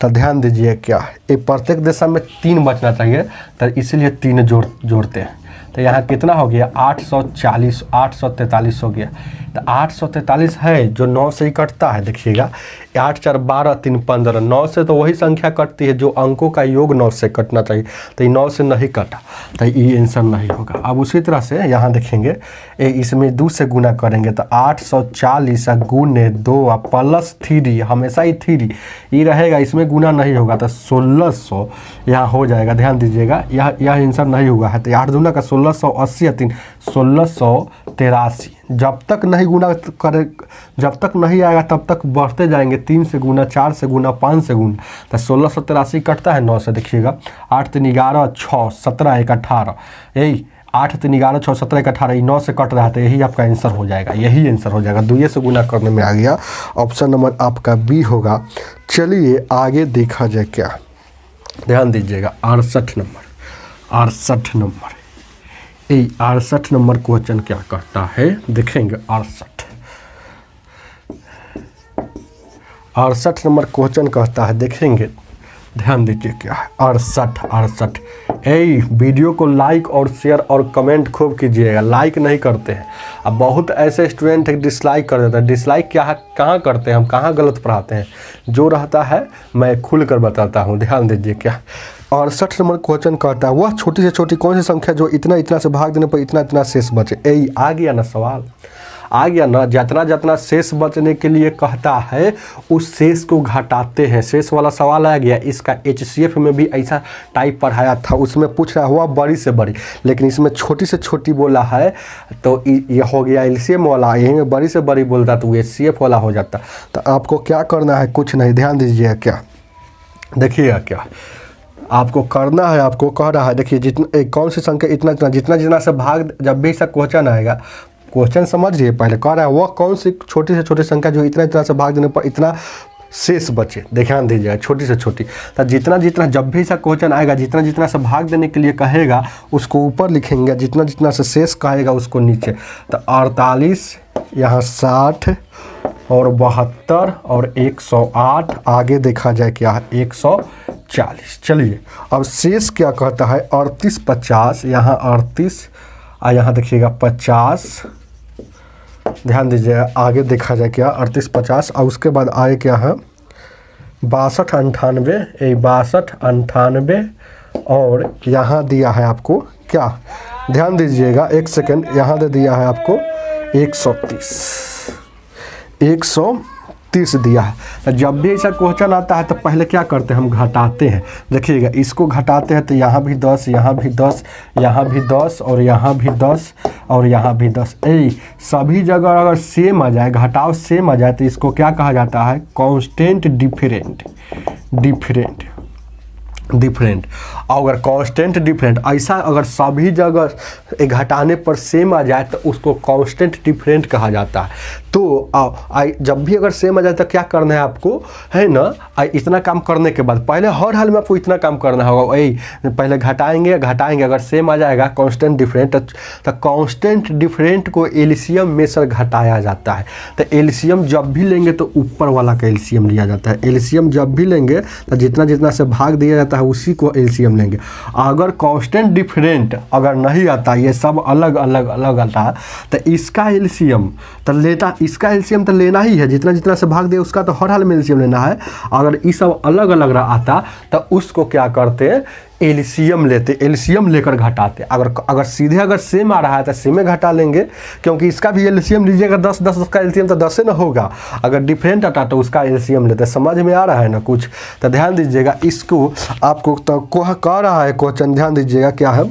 तो ध्यान दीजिए क्या, ये प्रत्येक दिशा में 3 बचना चाहिए, तो इसीलिए 3 जोड़ते हैं। तो यहाँ कितना हो गया? 843 हो गया। तो 843 है जो 9 से ही कटता है। देखिएगा 8 4 12 3 15, 9 से तो वही संख्या कटती है जो अंकों का योग 9 से कटना चाहिए, तो ये 9 से नहीं कटा, तो ये आंसर नहीं होगा। अब उसी तरह से यहाँ देखेंगे, इसमें 2 से गुना करेंगे तो 840 गुने 2 प्लस 3, हमेशा ही 3 ये रहेगा, इसमें गुना नहीं होगा, तो 1600 यहाँ हो जाएगा। ध्यान दीजिएगा यह आंसर नहीं हुआ है, तो 8 दूना का 1680 3 1683। जब तक नहीं गुना करे, जब तक नहीं आएगा तब तक बढ़ते जाएंगे, 3 से गुना, 4 से गुना, 5 से गुना, तो 1683 कटता है 9 से। देखिएगा 8 3 11 6 17 1 18, यही 8 3 11 6 17 1 18, 9 से कट रहा है, तो यही आपका आंसर हो जाएगा, यही आंसर हो जाएगा। 2 से गुना करने में आ गया, ऑप्शन नंबर आपका बी होगा। चलिए आगे देखा जाए क्या, ध्यान दीजिएगा 68 नंबर 68 नंबर क्वेश्चन क्या करता है, देखेंगे 68 नंबर क्वेश्चन कहता है, देखेंगे, ध्यान दीजिए क्या है 68। वीडियो को लाइक और शेयर और कमेंट खूब कीजिएगा, लाइक नहीं करते हैं। अब बहुत ऐसे स्टूडेंट डिसलाइक कर देते हैं। डिसलाइक कहाँ करते हैं, हम कहाँ गलत पढ़ाते हैं, जो रहता है मैं खुल कर बताता हूँ। ध्यान दीजिए क्या 68 नंबर क्वेश्चन कहता है, वह छोटी से छोटी कौन सी संख्या जो इतना से भाग देने पर इतना शेष बचे। आ गया ना सवाल, आ गया ना। जितना शेष बचने के लिए कहता है उस शेष को घटाते हैं, शेष वाला सवाल आ गया। इसका HCF में भी ऐसा टाइप पढ़ाया था, उसमें पूछ रहा हुआ बड़ी से बड़ी, लेकिन इसमें छोटी से छोटी बोला है, तो ये हो गया LCM वाला। यहीं में बड़ी से बड़ी बोलता तो HCF वाला हो जाता। तो आपको क्या करना है, कुछ नहीं, ध्यान दीजिएगा क्या, देखिएगा क्या आपको करना है। आपको कह रहा है, देखिए कौन सी संख्या जितना से भाग, जब भी ऐसा क्वेश्चन आएगा, क्वेश्चन समझिए पहले, कह रहा है वह कौन सी छोटी से छोटी संख्या जो इतना से भाग देने पर इतना शेष बचे। ध्यान दीजिएगा छोटी से छोटी, तो जितना जब भी ऐसा क्वेश्चन आएगा, जितना से भाग देने के लिए कहेगा उसको ऊपर लिखेंगे, जितना से शेष कहेगा उसको नीचे। तो 48, यहाँ 60 और 72 और 108, आगे देखा जाए क्या है 140। चलिए अब शेष क्या कहता है, 38 50, यहाँ 38 और यहाँ देखिएगा 50। ध्यान दीजिएगा आगे देखा जाए क्या 38 50, और उसके बाद आए क्या है 62 98, 62 98, और यहाँ दिया है आपको क्या, ध्यान दीजिएगा 1 सेकेंड, यहाँ दे दिया है आपको 130 दिया है। जब भी ऐसा क्वेश्चन आता है तो पहले क्या करते हैं, हम घटाते हैं। देखिएगा इसको घटाते हैं तो यहाँ भी 10, यहाँ भी 10, यहाँ भी 10, और यहाँ भी 10, और यहाँ भी 10। सभी जगह अगर सेम आ जाए, घटाव सेम आ जाए, तो इसको क्या कहा जाता है, कांस्टेंट डिफरेंट। अगर कांस्टेंट डिफरेंट ऐसा अगर सभी जगह घटाने पर सेम आ जाए तो उसको कांस्टेंट डिफरेंट कहा जाता है। तो जब भी अगर सेम आ जाए तो क्या करना है आपको, है ना, इतना काम करने के बाद पहले हर हाल में आपको इतना काम करना होगा। वही पहले घटाएंगे, अगर सेम आ जाएगा कांस्टेंट डिफरेंट, तो कांस्टेंट डिफरेंट को एलसीएम में से घटाया जाता है। तो एलसीएम जब भी लेंगे तो ऊपर वाला का एलसीएम लिया जाता है। एलसीएम जब भी लेंगे तो जितना जितना से भाग दिया जाता है उसी को एलसीएम लेंगे। अगर कांस्टेंट डिफरेंट अगर नहीं आता, ये सब अलग अलग आता, तो इसका एलसीएम तो लेता, इसका एलसीएम तो लेना ही है, जितना जितना से भाग दे उसका तो हर हाल में एलसीएम लेना है। अगर ये सब अलग अलग आता तो उसको क्या करते, एलसीएम लेते, एलसीएम लेकर घटाते। अगर सीधे अगर सेम आ रहा है तो सेम में घटा लेंगे, क्योंकि इसका भी एलसीएम लीजिएगा 10 का एलसीएम तो 10 ना होगा। अगर डिफरेंट आता तो उसका एलसीएम लेते। समझ में आ रहा है ना कुछ, तो ध्यान दीजिएगा। इसको आपको तो कह रहा है क्वेश्चन, ध्यान दीजिएगा क्या है।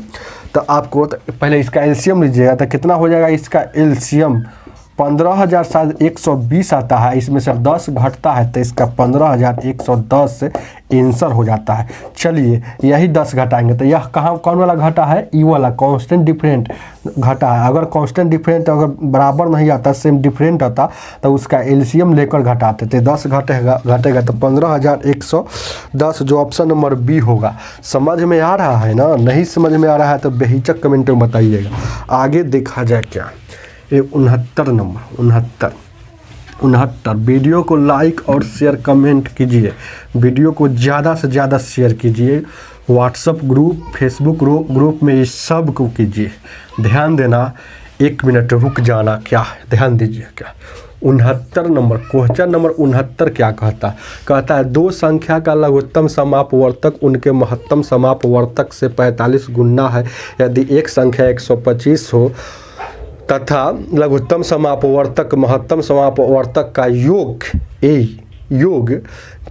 तो आपको पहले इसका एलसीएम लीजिएगा तो कितना हो जाएगा, इसका एलसीएम 15,120 आता है, इसमें से 10 घटता है तो इसका 15,110 आंसर हो जाता है। चलिए यही 10 घटाएंगे तो यह कौन वाला घटा है, ई वाला कांस्टेंट डिफरेंट घटा है। अगर कांस्टेंट डिफरेंट अगर बराबर नहीं आता, सेम डिफरेंट आता, तो उसका एलसीएम लेकर घटाते थे। 10 घटेगा तो 15,110 जो ऑप्शन नंबर बी होगा। समझ में आ रहा है ना? नहीं समझ में आ रहा है तो बेहिचक कमेंट में बताइएगा। आगे देखा जाए क्या, ये 69 नंबर 69। वीडियो को लाइक और शेयर कमेंट कीजिए, वीडियो को ज़्यादा से ज़्यादा शेयर कीजिए, व्हाट्सएप ग्रुप, फेसबुक ग्रुप में ये सब को कीजिए। ध्यान देना, 1 मिनट रुक जाना, क्या है ध्यान दीजिए क्या। 69 नंबर क्वेश्चन नंबर 69 क्या कहता है 2 संख्या का लघुत्तम समापवर्तक उनके महत्तम समापवर्तक से 45 गुना है यदि एक संख्या 125 हो तथा लघुत्तम समापवर्तक महत्तम समापवर्तक का योग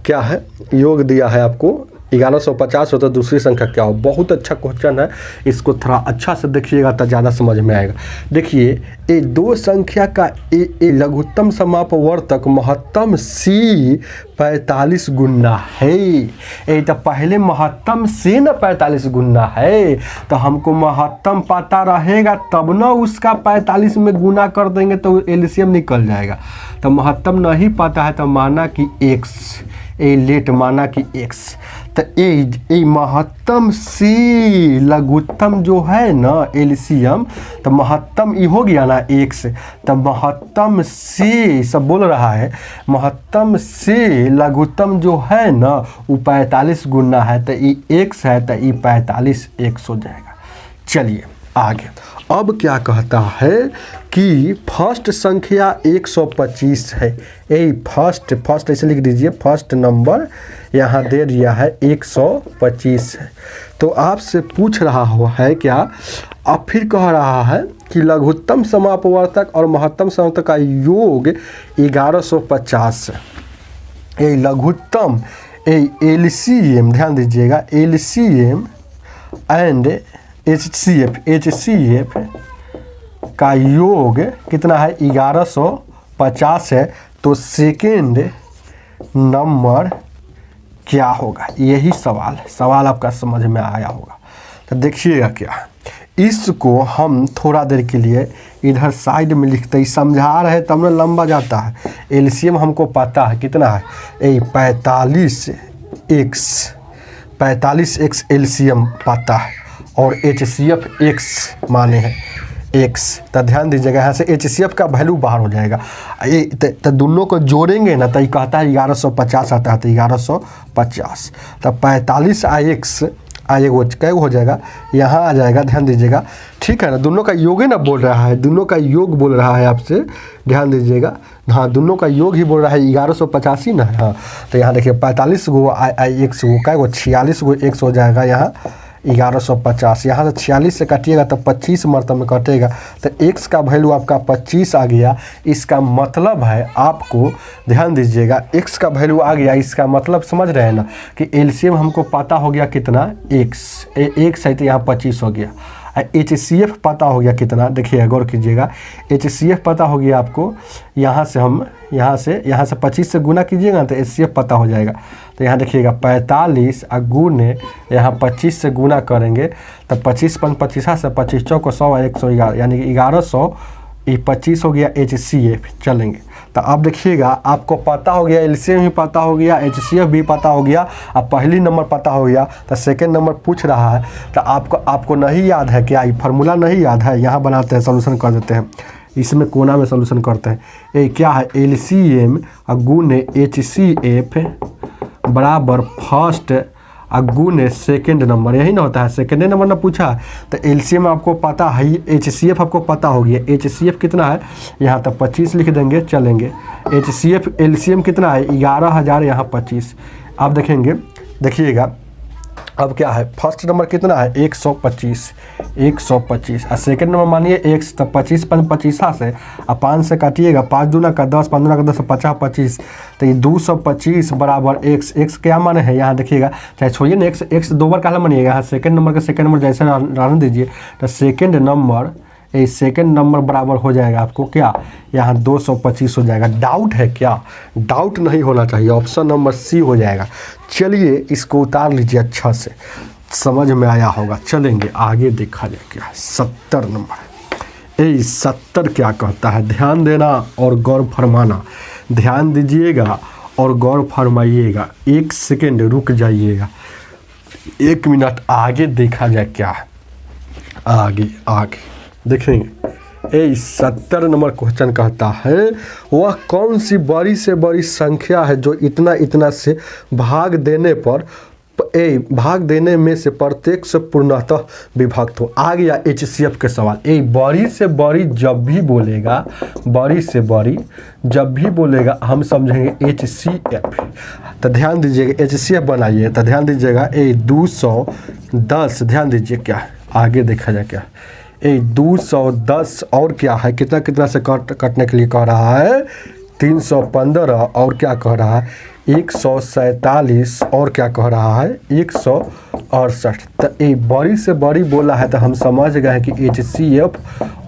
क्या है, योग दिया है आपको 1150 हो तो दूसरी संख्या क्या हो। बहुत अच्छा क्वेश्चन है, इसको थोड़ा अच्छा से देखिएगा तो ज़्यादा समझ में आएगा। देखिए ये 2 संख्या का लघुत्तम समापवर्तक महत्तम सी 45 गुना है। ये तो पहले महत्तम से न 45 गुना है, तो हमको महत्तम पता रहेगा तब न उसका 45 में गुना कर देंगे तो एलसीएम निकल जाएगा। तो महत्तम नहीं पता है तो माना कि x, ए लेट माना कि x, तो ए महत्तम से लघुत्तम जो है ना एलसीएम, तो महत्तम ये हो गया ना x, तो महत्तम से सब बोल रहा है, महत्तम से लघुत्तम जो है ना वो 45 गुना है, तो ये x है तो ये 45 x हो जाएगा। चलिए आगे, अब क्या कहता है कि फर्स्ट संख्या 125 है। ए फर्स्ट ऐसे लिख दीजिए, फर्स्ट नंबर यहाँ दे दिया है 125 है। तो आपसे पूछ रहा हुआ है क्या, अब फिर कह रहा है कि लघुत्तम समापवर्तक और महत्तम समापवर्तक का योग 1150 है। लघुत्तम एलसीएम, ध्यान दीजिएगा, एलसीएम एंड HCF का योग कितना है 1150 है। तो सेकेंड नंबर क्या होगा, यही सवाल आपका समझ में आया होगा। तो देखिएगा क्या, इसको हम थोड़ा देर के लिए इधर साइड में लिखते ही समझा रहे तब ना लंबा जाता है। एलसीएम हमको पता है कितना है, 45x एलसीएम पता है और HCF x माने हैं x। तो ध्यान दीजिएगा, यहाँ से HCF का वैल्यू बाहर हो जाएगा। तो दोनों को जोड़ेंगे ना तो ये कहता है 1150 आता है, तो 1150 तो 45 x कै हो जाएगा, यहाँ आ जाएगा। ध्यान दीजिएगा, ठीक है ना, दोनों का योग ही ना बोल रहा है, दोनों का योग बोल रहा है आपसे, ध्यान दीजिएगा। हाँ, दोनों का योग ही बोल रहा है, 1150 ही ना। हाँ, तो यहाँ देखिए 45 गो x गो कै गो 46 गो x हो जाएगा, यहाँ 1150। यहाँ से 46 से काटिएगा तो 25 मरतबे में कटेगा, तो x का वैल्यू आपका 25 आ गया। इसका मतलब है आपको, ध्यान दीजिएगा, x का वैल्यू आ गया, इसका मतलब समझ रहे हैं ना कि एलसीएम हमको पता हो गया कितना x है, तो यहाँ 25 हो गया। HCF पता हो गया कितना, देखिए गौर कीजिएगा, HCF पता हो गया आपको, यहाँ से 25 से गुना कीजिएगा तो HCF पता हो जाएगा। तो यहाँ देखिएगा 45 गुने यहाँ 25 से गुना करेंगे तो 25 से 25 चौको 100 111 यानी कि ये 25 हो गया HCF। चलेंगे तो अब देखिएगा आपको पता हो गया, LCM भी पता हो गया, HCF भी पता हो गया, अब पहली नंबर पता हो गया तो सेकंड नंबर पूछ रहा है। तो आपको नहीं याद है क्या, ये फार्मूला नहीं याद है? यहाँ बनाते हैं, सोल्यूशन कर देते हैं, इसमें कोना में सोल्यूशन करते हैं। ये क्या है, LCM गुने HCF बराबर फर्स्ट गुने सेकेंड नंबर, यही ना होता है, सेकेंड नंबर ना पूछा। तो LCM आपको पता है, HCF आपको पता हो गया। HCF कितना है, यहाँ तक 25 लिख देंगे। चलेंगे HCF LCM कितना है, 11,000, यहाँ 25। आप देखेंगे, देखिएगा अब क्या है, फर्स्ट नंबर कितना है 125 और सेकंड नंबर मानिए x, तो 25 25 से और 5 से काटिएगा, 5 दूना का 10, 15 का 10, 50 25, तो ये 225 बराबर x क्या माने है, यहाँ देखिएगा, चाहे छोड़िए ना, x 2 बार काला मानिएगा, यहाँ सेकंड नंबर का सेकंड नंबर जैसे रहने दीजिए। तो सेकंड नंबर, ये सेकंड नंबर बराबर हो जाएगा आपको क्या, यहाँ 225 हो जाएगा। डाउट है क्या? डाउट नहीं होना चाहिए, ऑप्शन नंबर सी हो जाएगा। चलिए इसको उतार लीजिए, अच्छा से समझ में आया होगा। चलेंगे आगे, देखा जाए क्या है। 70 नंबर, ये 70 क्या कहता है, ध्यान देना और गौर फरमाना, ध्यान दीजिएगा और गौर फरमाइएगा। 1 सेकेंड रुक जाइएगा, 1 मिनट, आगे देखा जाए क्या है। आगे देखेंगे। 70 नंबर क्वेश्चन कहता है, वह कौन सी बड़ी से बड़ी संख्या है जो इतना से भाग देने में से प्रत्येक से पूर्णतः विभक्त हो। आ गया HCF के सवाल। बड़ी से बड़ी जब भी बोलेगा, बड़ी से बड़ी जब भी बोलेगा हम समझेंगे HCF। तो ध्यान दीजिएगा, HCF बनाइए तो ध्यान दीजिएगा। 210, ध्यान दीजिए क्या है, आगे देखा जाए क्या। 210 और क्या है, कितना से कटने के लिए कह रहा है, 315, और क्या कह रहा है 147, और क्या कह रहा है 168। तो ये बड़ी से बड़ी बोला है तो हम समझ गए कि HCF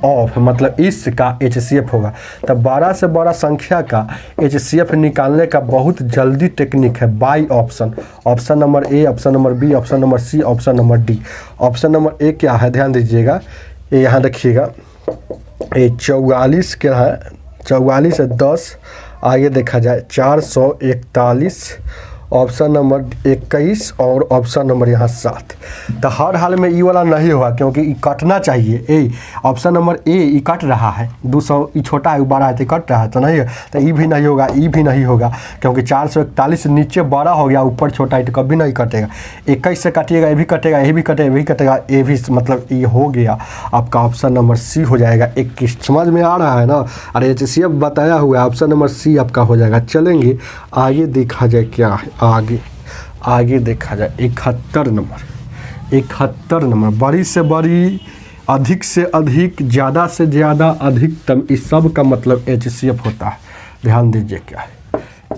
ऑफ, मतलब इसका HCF होगा। तो 12 से बड़ा संख्या का HCF निकालने का बहुत जल्दी टेक्निक है, by option. Option number A, option number B, option number C, option number D। Option number A क्या है, ध्यान दीजिएगा, ये यहाँ देखिएगा, ये 44 क्या है, 44 से 10 आगे देखा जाए 441, ऑप्शन नंबर 21 और ऑप्शन नंबर यहाँ 7। तो हर हाल में ई वाला नहीं होगा क्योंकि ई कटना चाहिए। Option number A E cut रहा है, 200 ई छोटा है, 12 है तो कट रहा है, तो नहीं है, तो ई भी नहीं होगा, ई भी नहीं होगा क्योंकि 441 नीचे बड़ा हो गया, ऊपर छोटा है, तो कभी नहीं कटेगा। 21 से काटिएगा, ये भी कटेगा, ये भी कटेगा, ये भी कटेगा, ये भी, मतलब ये हो गया आपका ऑप्शन नंबर C हो जाएगा। 21 समझ में आ रहा है ना, और HCF बताया हुआ है, ऑप्शन नंबर C आपका हो जाएगा। चलेंगे आगे देखा जाए क्या है, आगे देखा जाए। 71 नंबर, बड़ी से बड़ी, अधिक से अधिक, ज़्यादा से ज़्यादा, अधिकतम, इस सब का मतलब HCF होता है। ध्यान दीजिए क्या है।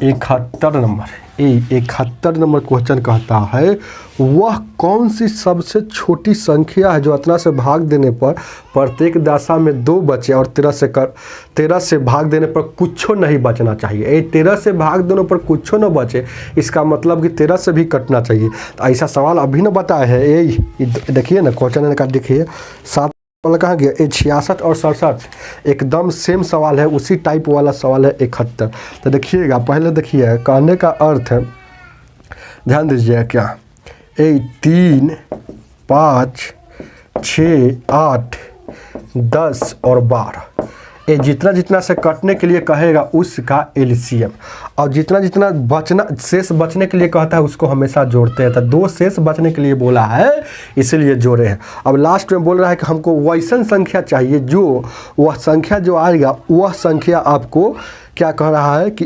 71 नंबर क्वेश्चन कहता है, वह कौन सी सबसे छोटी संख्या है जो इतना से भाग देने पर प्रत्येक दशा में 2 बचे और 13 से भाग देने पर कुछ नहीं बचना चाहिए। 13 से भाग देने पर कुछ न बचे, इसका मतलब कि 13 से भी कटना चाहिए। तो ऐसा सवाल अभी न बताया है। देखिए ना क्वेश्चन का, देखिए 7 वाला कहाँ गया, 66 और 67 एकदम सेम सवाल है, उसी टाइप वाला सवाल है 71। तो देखिएगा, पहले देखिए कहने का अर्थ है, ध्यान दीजिए क्या, 3, 5, 6, 8, 10 और 12, ये जितना से कटने के लिए कहेगा उसका LCM, और जितना बचना, शेष बचने के लिए कहता है उसको हमेशा जोड़ते हैं। तो 2 शेष बचने के लिए बोला है, इसीलिए जोड़े हैं। अब लास्ट में बोल रहा है कि हमको वैसन संख्या चाहिए जो, वह संख्या जो आएगा वह संख्या आपको क्या कह रहा है कि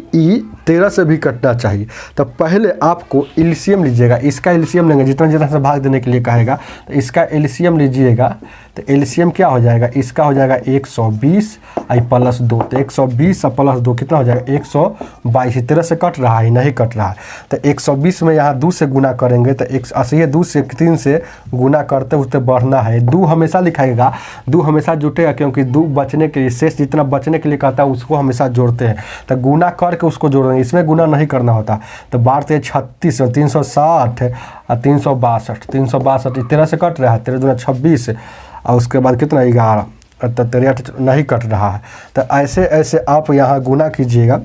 13 से भी कटना चाहिए। तो पहले आपको LCM लीजिएगा, इसका LCM लेंगे, जितना से भाग देने के लिए कहेगा तो इसका LCM लीजिएगा। तो LCM क्या हो जाएगा, इसका हो जाएगा 120 प्लस 2, तो 120 प्लस 2 कितना हो जाएगा 122। 13 से कट रहा है, नहीं कट रहा है, तो 120 में यहाँ 2 से गुना करेंगे तो 2 से 3 से गुना करते उठते बढ़ना है। 2 हमेशा लिखाएगा, 2 हमेशा जुटेगा क्योंकि 2 बचने के लिए, शेष जितना बचने के लिए कहता है उसको हमेशा जोड़ते हैं। तो गुना करके उसको जोड़ेंगे, इसमें गुना नहीं करना होता। तो 12 36, 360 और 362, 13 से कट रहा है, 13 दूना 26 और उसके बाद कितना 11, तो 63 नहीं कट रहा है। तो ऐसे ऐसे आप यहाँ गुना कीजिएगा,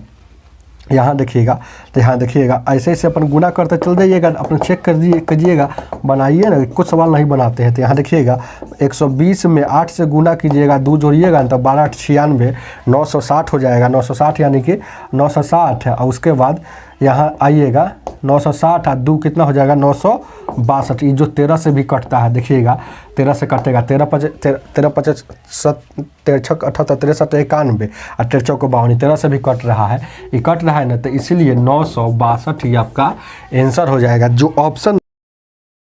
यहाँ देखिएगा, तो यहाँ देखिएगा ऐसे ऐसे अपन गुना करते चल जाइएगा, अपन चेक कीजिएगा, बनाइए ना, कुछ सवाल नहीं बनाते हैं। तो यहाँ देखिएगा 120 में 8 से गुना कीजिएगा, 2 जोड़िएगा तो 12 8 96, 960 हो जाएगा। 960 यानी कि 960 है। और उसके बाद यहाँ आइएगा 960 और 2 कितना हो जाएगा 962। ये जो 13 से भी कटता है देखिएगा, 13 से कटेगा, 13 5 13 63 78 63 91 और 13 को 52, 13 से भी कट रहा है, ये कट रहा है ना, तो इसीलिए 962 ही आपका आंसर हो जाएगा, जो ऑप्शन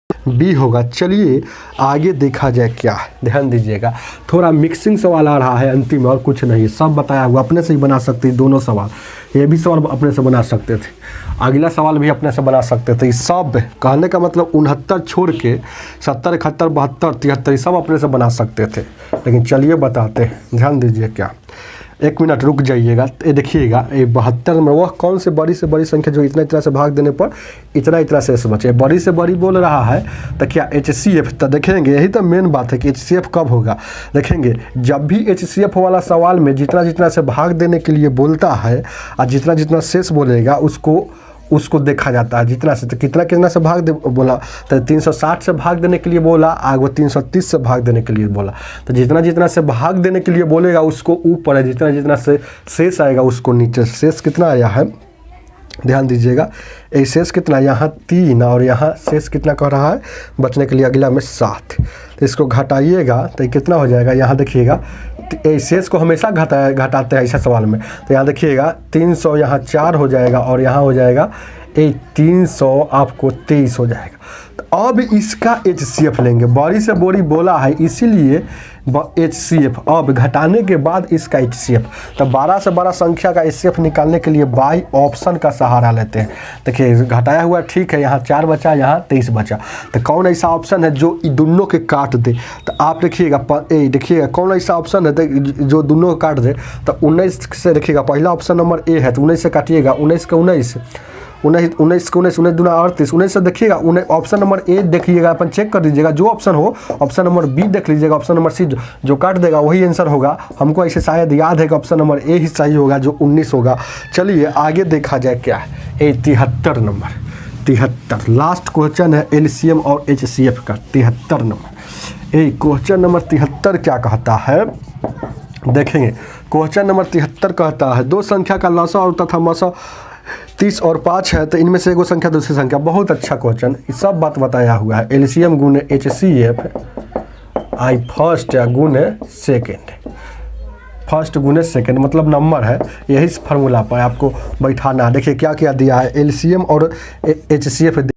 बी होगा। चलिए आगे देखा जाए क्या है, ध्यान दीजिएगा, थोड़ा मिक्सिंग सवाल आ रहा है अंतिम में, और कुछ नहीं, सब बताया हुआ, अपने से ही बना सकते हैं दोनों सवाल, ये भी सवाल अपने से बना सकते थे, अगला सवाल भी अपने से बना सकते थे। सब कहने का मतलब 69 छोड़ के 70 71 72 73 सब अपने से बना सकते थे। लेकिन चलिए बताते हैं, ध्यान दीजिए क्या, 1 मिनट रुक जाइएगा। ये देखिएगा, ये 72 में वह कौन से बड़ी से बड़ी संख्या जो इतना इतना से भाग देने पर इतना इतना शेष बचे, बड़ी से बड़ी बोल रहा है, तो क्या HCF, तो देखेंगे यही तो मेन बात है कि HCF कब होगा। देखेंगे जब भी HCF वाला सवाल में जितना जितना से भाग देने के लिए बोलता है और जितना जितना शेष बोलेगा उसको देखा जाता है, जितना से, तो कितना कितना से भाग दे बोला, तो 360 से भाग देने के लिए बोला, आगे वो 330 से भाग देने के लिए बोला, तो जितना जितना से भाग देने के लिए बोलेगा उसको ऊपर है, जितना जितना से शेष आएगा उसको नीचे। शेष कितना आया है, ध्यान दीजिएगा, ये शेष कितना, यहाँ 3 और यहाँ शेष कितना कह रहा है बचने के लिए, अगला में 7, तो इसको घटाइएगा तो ये कितना हो जाएगा, यहाँ देखिएगा, शेष को हमेशा घटाते हैं ऐसा सवाल में, तो यहाँ देखिएगा 300, यहाँ 4 हो जाएगा और यहाँ हो जाएगा 300 आपको 23 हो जाएगा। तो अब इसका HCF लेंगे, बड़ी से बड़ी बोला है इसीलिए HCF, अब घटाने के बाद इसका HCF, तो 12 से 12 संख्या का HCF निकालने के लिए बाई ऑप्शन का सहारा लेते हैं। देखिए घटाया हुआ ठीक है, यहाँ 4 बचा, यहाँ 23 बचा, तो कौन ऐसा ऑप्शन है जो दोनों के काट दे, तो आप देखिएगा, देखिएगा कौन ऐसा ऑप्शन है जो दोनों को काट दे, तो 19 से देखिएगा, पहला ऑप्शन नंबर ए है, तो 19 से काटिएगा, 19 के 19 19 के 19 19 दूना 38, 19 से देखिएगा, ऑप्शन नंबर ए देखिएगा, अपन चेक कर दीजिएगा, जो ऑप्शन हो, ऑप्शन नंबर बी देख लीजिएगा, ऑप्शन नंबर सी जो काट देगा वही आंसर होगा। हमको ऐसे शायद याद है कि ऑप्शन नंबर ए ही सही होगा, जो 19 होगा। चलिए आगे देखा जाए क्या है, 73 नंबर, 73 लास्ट क्वेश्चन है LCM और HCF का, 73 नंबर। क्वेश्चन नंबर 73 क्या कहता है, देखेंगे क्वेश्चन नंबर 73 कहता है, दो संख्या का लसा और तथा मसा 30 और 5 है, तो इनमें से एगो संख्या दूसरी संख्या। बहुत अच्छा क्वेश्चन, सब बात बताया हुआ है, LCM गुने HCF आई फर्स्ट या गुने सेकेंड, फर्स्ट गुने सेकेंड मतलब नंबर है, यही फार्मूला पर आपको बैठाना है। देखिए क्या क्या दिया है, LCM और HCF